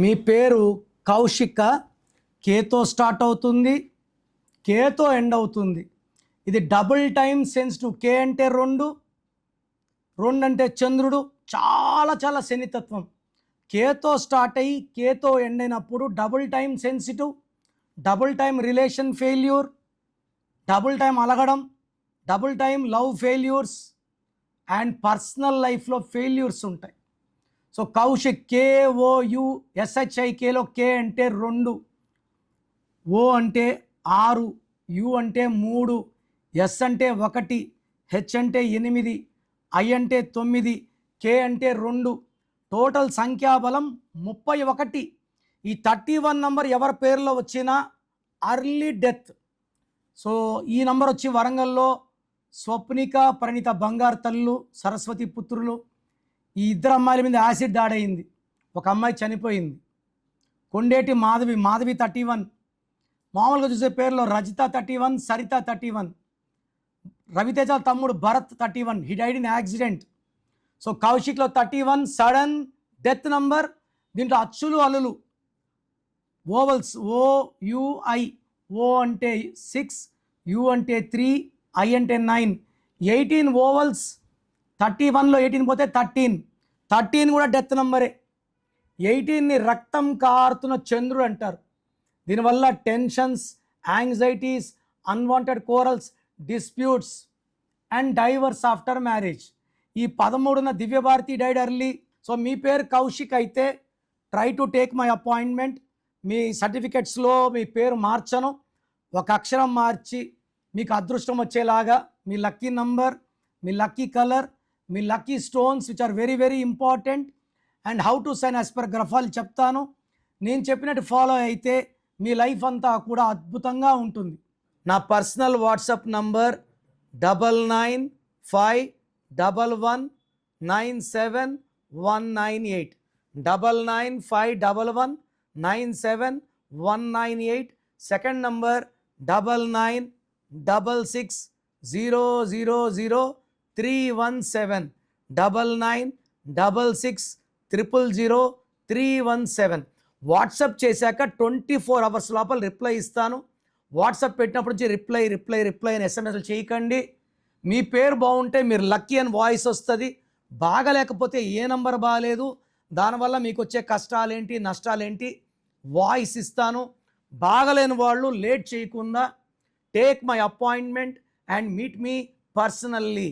మీ పేరు కౌశిక, కేతో స్టార్ట్ అవుతుంది, కేతో ఎండ్ అవుతుంది. ఇది డబుల్ టైమ్ సెన్సిటివ్. కే అంటే రెండు అంటే చంద్రుడు, చాలా చాలా శనితత్వం. కేతో స్టార్ట్ అయ్యి కేతో ఎండ్ అయినప్పుడు double time sensitive, double time relation failure, double time అలగడం, double time love failures and personal లైఫ్లో ఫెయిల్యూర్స్ ఉంటాయి. సో కౌశిక్, KOUSHIKలో కే అంటే రెండు, ఓ అంటే ఆరు, యు అంటే మూడు, ఎస్ అంటే ఒకటి, హెచ్ అంటే 8, ఐ అంటే 9, కే అంటే రెండు. టోటల్ సంఖ్యాబలం 31. ఈ 31 నంబర్ ఎవరి పేరులో వచ్చినా అర్లీ డెత్. సో ఈ నంబర్ వచ్చి వరంగల్లో స్వప్నిక, ప్రణీత బంగారు తల్లు, సరస్వతి పుత్రులు. ఈ ఇద్దరు అమ్మాయిల మీద యాసిడ్ దాడయింది, ఒక అమ్మాయి చనిపోయింది. కొండేటి మాధవి 31. మామూలుగా చూసే పేరులో రజిత 31, సరిత 31. రవితేజ తమ్ముడు Bharath 31, he died in accident. So కౌశిక్లో 31 సడన్ డెత్ నంబర్. దీంట్లో అచ్చులు అల్లులు, ఓవల్స్ OUI, ఓ అంటే 6, యు అంటే 3, ఐ అంటే 9, 18 ఓవల్స్. 31లో 18 పోతే 13 కూడా డెత్ నంబరే. 18ని రక్తం కారుతున్న చంద్రుడు అంటారు. దీనివల్ల tensions, anxieties, unwanted quarrels, disputes and divorce after marriage. ఈ 13న దివ్యభారతి డైడ్ ఎర్లీ. సో మీ పేరు కౌశిక్ అయితే try to take my appointment. మీ సర్టిఫికెట్స్లో మీ పేరు మార్చను, ఒక అక్షరం మార్చి మీకు అదృష్టం వచ్చేలాగా మీ లక్కీ నంబర్, మీ లక్కీ కలర్, మీ lucky stones which are very very important and how to sign as per గ్రఫాలు చెప్తాను. నేను చెప్పినట్టు ఫాలో అయితే మీ లైఫ్ అంతా కూడా అద్భుతంగా ఉంటుంది. నా personal WhatsApp number 9951197198, 9951197198. Second number 9966000317, 9966000317. WhatsApp చేశాక 24 అవర్స్ లోపల రిప్లై ఇస్తాను. వాట్సాప్ పెట్టినప్పటి నుంచి రిప్లై అని ఎస్ఎంఎస్లు చేయకండి. మీ పేరు బాగుంటే మీరు లక్కీ అని వాయిస్ వస్తుంది, బాగలేకపోతే ఏ నంబర్ బాగాలేదు, దానివల్ల మీకు వచ్చే కష్టాలేంటి నష్టాలేంటి వాయిస్ ఇస్తాను. బాగలేని వాళ్ళు లేట్ చేయకుండా take my appointment and meet me personally.